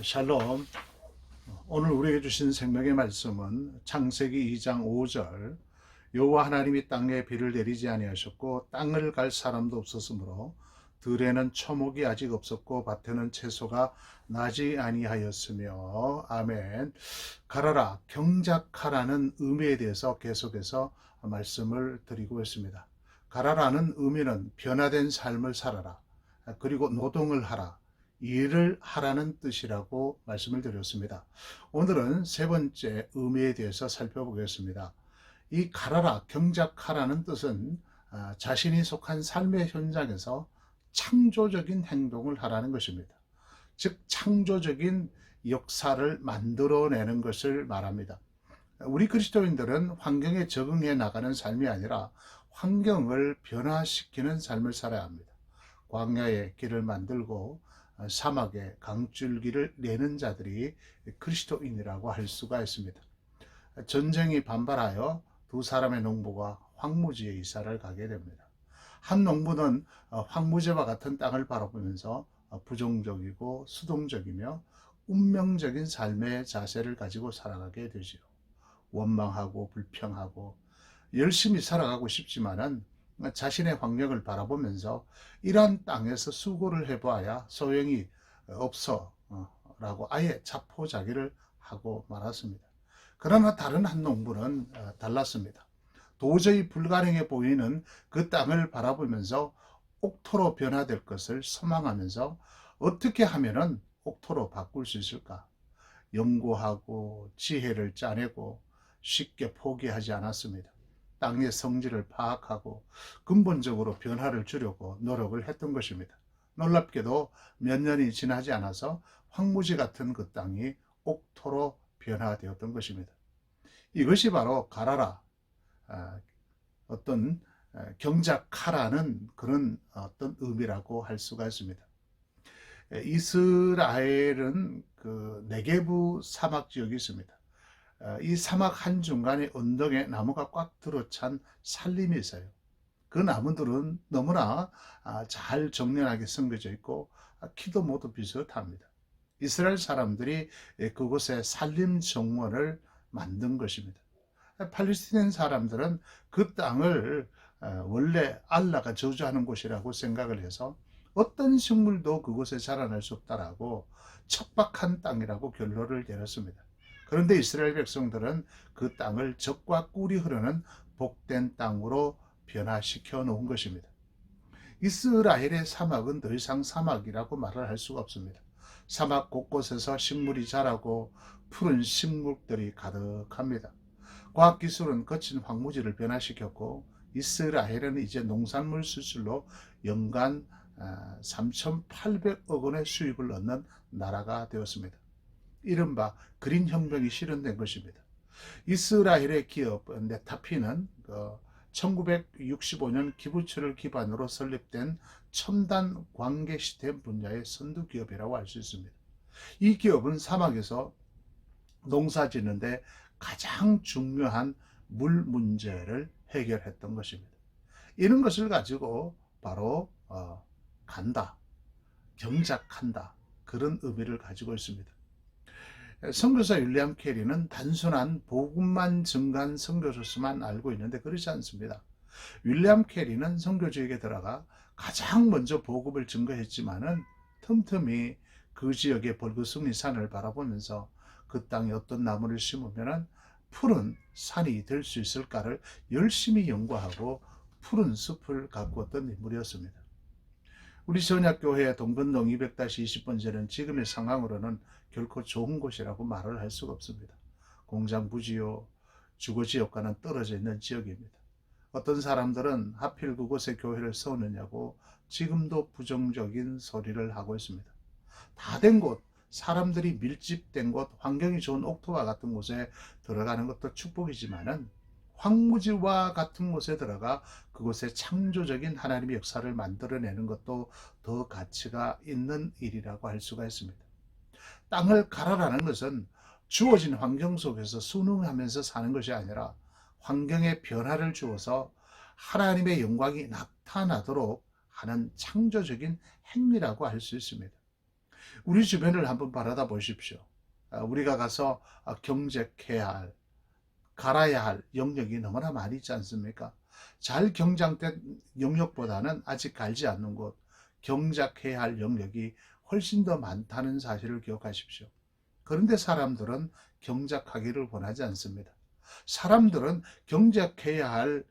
샬롬. 오늘 우리에게 주신 생명의 말씀은 창세기 2장 5절. 여호와 하나님이 땅에 비를 내리지 아니하셨고 땅을 갈 사람도 없었으므로 들에는 초목이 아직 없었고 밭에는 채소가 나지 아니하였으며. 아멘. 가라라, 경작하라는 의미에 대해서 계속해서 말씀을 드리고 있습니다. 가라라는 의미는 변화된 삶을 살아라, 그리고 노동을 하라, 일을 하라는 뜻이라고 말씀을 드렸습니다. 오늘은 세 번째 의미에 대해서 살펴보겠습니다. 이 가라라, 경작하라는 뜻은 자신이 속한 삶의 현장에서 창조적인 행동을 하라는 것입니다. 즉 창조적인 역사를 만들어내는 것을 말합니다. 우리 그리스도인들은 환경에 적응해 나가는 삶이 아니라 환경을 변화시키는 삶을 살아야 합니다. 광야에 길을 만들고 사막에 강줄기를 내는 자들이 그리스도인이라고 할 수가 있습니다. 전쟁이 반발하여 두 사람의 농부가 황무지에 이사를 가게 됩니다. 한 농부는 황무지와 같은 땅을 바라보면서 부정적이고 수동적이며 운명적인 삶의 자세를 가지고 살아가게 되죠. 원망하고 불평하고 열심히 살아가고 싶지만은 자신의 환경을 바라보면서 이러한 땅에서 수고를 해봐야 소용이 없어 라고 아예 자포자기를 하고 말았습니다. 그러나 다른 한 농부는 달랐습니다. 도저히 불가능해 보이는 그 땅을 바라보면서 옥토로 변화될 것을 소망하면서 어떻게 하면은 옥토로 바꿀 수 있을까 연구하고 지혜를 짜내고 쉽게 포기하지 않았습니다. 땅의 성질을 파악하고 근본적으로 변화를 주려고 노력을 했던 것입니다. 놀랍게도 몇 년이 지나지 않아서 황무지 같은 그 땅이 옥토로 변화되었던 것입니다. 이것이 바로 가라라, 어떤 경작하라는 그런 어떤 의미라고 할 수가 있습니다. 이스라엘은 그 네게부 사막 지역이 있습니다. 이 사막 한중간에 언덕에 나무가 꽉 들어찬 산림이 있어요. 그 나무들은 너무나 잘 정연하게 섬겨져 있고 키도 모두 비슷합니다. 이스라엘 사람들이 그곳에 산림 정원을 만든 것입니다. 팔레스타인 사람들은 그 땅을 원래 알라가 저주하는 곳이라고 생각을 해서 어떤 식물도 그곳에 자라날 수 없다라고 척박한 땅이라고 결론을 내렸습니다. 그런데 이스라엘 백성들은 그 땅을 젖과 꿀이 흐르는 복된 땅으로 변화시켜 놓은 것입니다. 이스라엘의 사막은 더 이상 사막이라고 말을 할 수가 없습니다. 사막 곳곳에서 식물이 자라고 푸른 식물들이 가득합니다. 과학기술은 거친 황무지를 변화시켰고 이스라엘은 이제 농산물 수출로 연간 3,800억 원의 수입을 얻는 나라가 되었습니다. 이른바 그린 혁명이 실현된 것입니다. 이스라엘의 기업 네타피는 1965년 기부처를 기반으로 설립된 첨단 광계 시스템 분야의 선두 기업이라고 할 수 있습니다. 이 기업은 사막에서 농사 짓는데 가장 중요한 물 문제를 해결했던 것입니다. 이런 것을 가지고 바로 간다, 경작한다, 그런 의미를 가지고 있습니다. 선교사 윌리엄 캐리는 단순한 복음만 증가한 선교사로서만 알고 있는데 그렇지 않습니다. 윌리엄 캐리는 선교지역에 들어가 가장 먼저 복음을 증거했지만은 틈틈이 그 지역의 벌거숭이 산을 바라보면서 그 땅에 어떤 나무를 심으면 푸른 산이 될 수 있을까를 열심히 연구하고 푸른 숲을 가꾸었던 인물이었습니다. 우리 전약교회 동번동 200-20번째는 지금의 상황으로는 결코 좋은 곳이라고 말을 할 수가 없습니다. 공장 부지요, 주거지역과는 떨어져 있는 지역입니다. 어떤 사람들은 하필 그곳에 교회를 세우느냐고 지금도 부정적인 소리를 하고 있습니다. 다 된 곳, 사람들이 밀집된 곳, 환경이 좋은 옥토와 같은 곳에 들어가는 것도 축복이지만은 황무지와 같은 곳에 들어가 그곳에 창조적인 하나님의 역사를 만들어내는 것도 더 가치가 있는 일이라고 할 수가 있습니다. 땅을 가라라는 것은 주어진 환경 속에서 순응하면서 사는 것이 아니라 환경에 변화를 주어서 하나님의 영광이 나타나도록 하는 창조적인 행위라고 할 수 있습니다. 우리 주변을 한번 바라다 보십시오. 우리가 가서 경작해야 할, 갈아야 할 영역이 너무나 많이 있지 않습니까? 잘 경작된 영역보다는 아직 갈지 않는 곳, 경작해야 할 영역이 훨씬 더 많다는 사실을 기억하십시오. 그런데 사람들은 경작하기를 원하지 않습니다. 사람들은 경작해야 할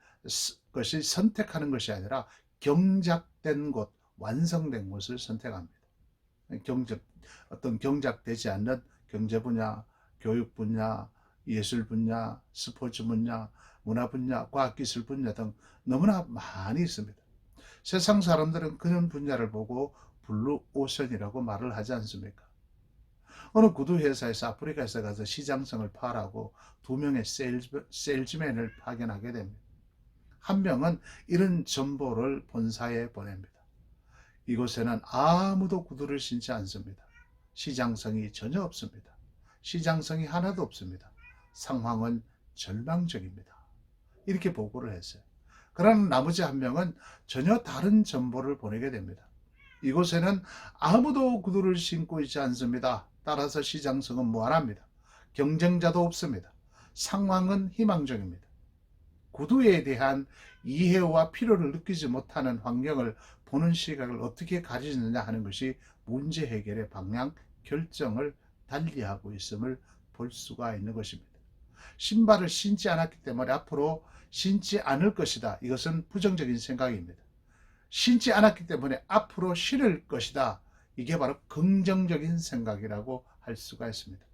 것이 선택하는 것이 아니라 경작된 곳, 완성된 곳을 선택합니다. 어떤 경작되지 않는 경제 분야, 교육 분야, 예술 분야, 스포츠 분야, 문화 분야, 과학기술 분야 등 너무나 많이 있습니다. 세상 사람들은 그런 분야를 보고 블루 오션이라고 말을 하지 않습니까? 어느 구두 회사에서 아프리카에서 가서 시장성을 파라고 두 명의 세일즈맨을 파견하게 됩니다. 한 명은 이런 정보를 본사에 보냅니다. 이곳에는 아무도 구두를 신지 않습니다. 시장성이 전혀 없습니다. 시장성이 하나도 없습니다. 상황은 절망적입니다. 이렇게 보고를 했어요. 그러나 나머지 한 명은 전혀 다른 정보를 보내게 됩니다. 이곳에는 아무도 구두를 신고 있지 않습니다. 따라서 시장성은 무한합니다. 경쟁자도 없습니다. 상황은 희망적입니다. 구두에 대한 이해와 필요를 느끼지 못하는 환경을 보는 시각을 어떻게 가지느냐 하는 것이 문제 해결의 방향, 결정을 달리하고 있음을 볼 수가 있는 것입니다. 신발을 신지 않았기 때문에 앞으로 신지 않을 것이다. 이것은 부정적인 생각입니다. 신지 않았기 때문에 앞으로 신을 것이다. 이게 바로 긍정적인 생각이라고 할 수가 있습니다.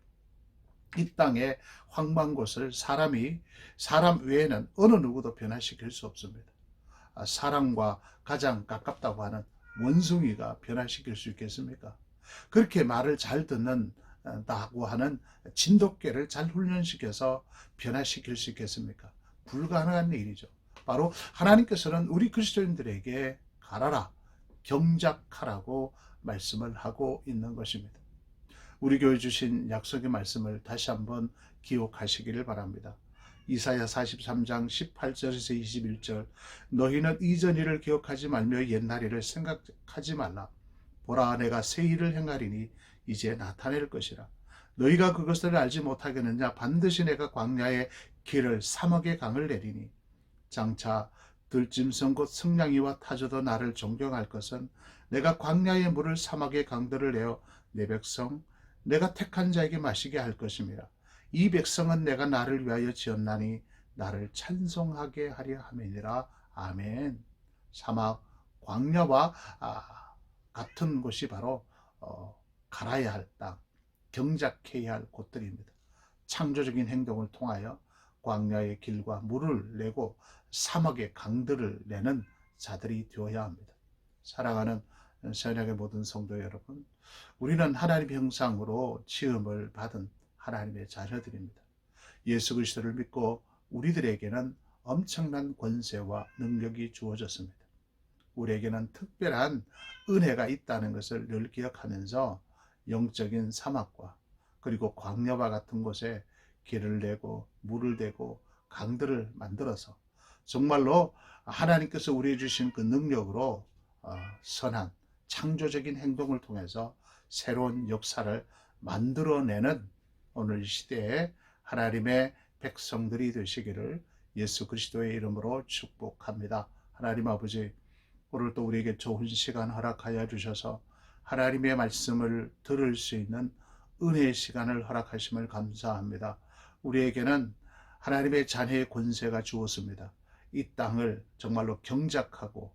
이 땅의 황망곳을 사람 외에는 어느 누구도 변화시킬 수 없습니다. 사람과 가장 가깝다고 하는 원숭이가 변화시킬 수 있겠습니까? 그렇게 말을 잘 듣는다고 하는 진돗개를 잘 훈련시켜서 변화시킬 수 있겠습니까? 불가능한 일이죠. 바로 하나님께서는 우리 그리스도인들에게 갈아라, 경작하라고 말씀을 하고 있는 것입니다. 우리 교회 주신 약속의 말씀을 다시 한번 기억하시기를 바랍니다. 이사야 43장 18절에서 21절 너희는 이전 일을 기억하지 말며 옛날 일을 생각하지 말라. 보라 내가 새 일을 행하리니 이제 나타낼 것이라. 너희가 그것을 알지 못하겠느냐. 반드시 내가 광야의 길을 사막의 강을 내리니 장차 들짐승 곧 승냥이와 타조도 나를 존경할 것은 내가 광야의 물을 사막의 강들을 내어 내 백성 내가 택한 자에게 마시게 할 것임이라. 이 백성은 내가 나를 위하여 지었나니 나를 찬송하게 하려 함이니라. 아멘. 사막 광야와 같은 곳이 바로 갈아야 할 땅, 경작해야 할 곳들입니다. 창조적인 행동을 통하여 광야의 길과 물을 내고 사막의 강들을 내는 자들이 되어야 합니다. 사랑하는 새언약의 모든 성도 여러분, 우리는 하나님의 형상으로 지음을 받은 하나님의 자녀들입니다. 예수 그리스도를 믿고 우리들에게는 엄청난 권세와 능력이 주어졌습니다. 우리에게는 특별한 은혜가 있다는 것을 늘 기억하면서 영적인 사막과 그리고 광야와 같은 곳에 길을 내고 물을 대고 강들을 만들어서 정말로 하나님께서 우리에게 주신 그 능력으로 선한 창조적인 행동을 통해서 새로운 역사를 만들어내는 오늘 시대에 하나님의 백성들이 되시기를 예수 그리스도의 이름으로 축복합니다. 하나님 아버지, 오늘 또 우리에게 좋은 시간 허락하여 주셔서 하나님의 말씀을 들을 수 있는 은혜의 시간을 허락하심을 감사합니다. 우리에게는 하나님의 자녀의 권세가 주었습니다. 이 땅을 정말로 경작하고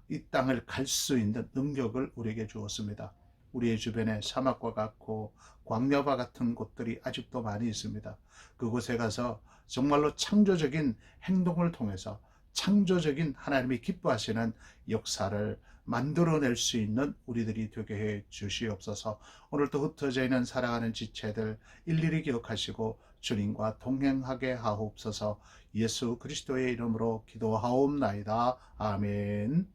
이 땅을 갈 수 있는 능력을 우리에게 주었습니다. 우리의 주변에 사막과 같고 광야와 같은 곳들이 아직도 많이 있습니다. 그곳에 가서 정말로 창조적인 행동을 통해서 창조적인 하나님이 기뻐하시는 역사를 만들어낼 수 있는 우리들이 되게 해 주시옵소서. 오늘도 흩어져 있는 사랑하는 지체들 일일이 기억하시고 주님과 동행하게 하옵소서. 예수 그리스도의 이름으로 기도하옵나이다. 아멘.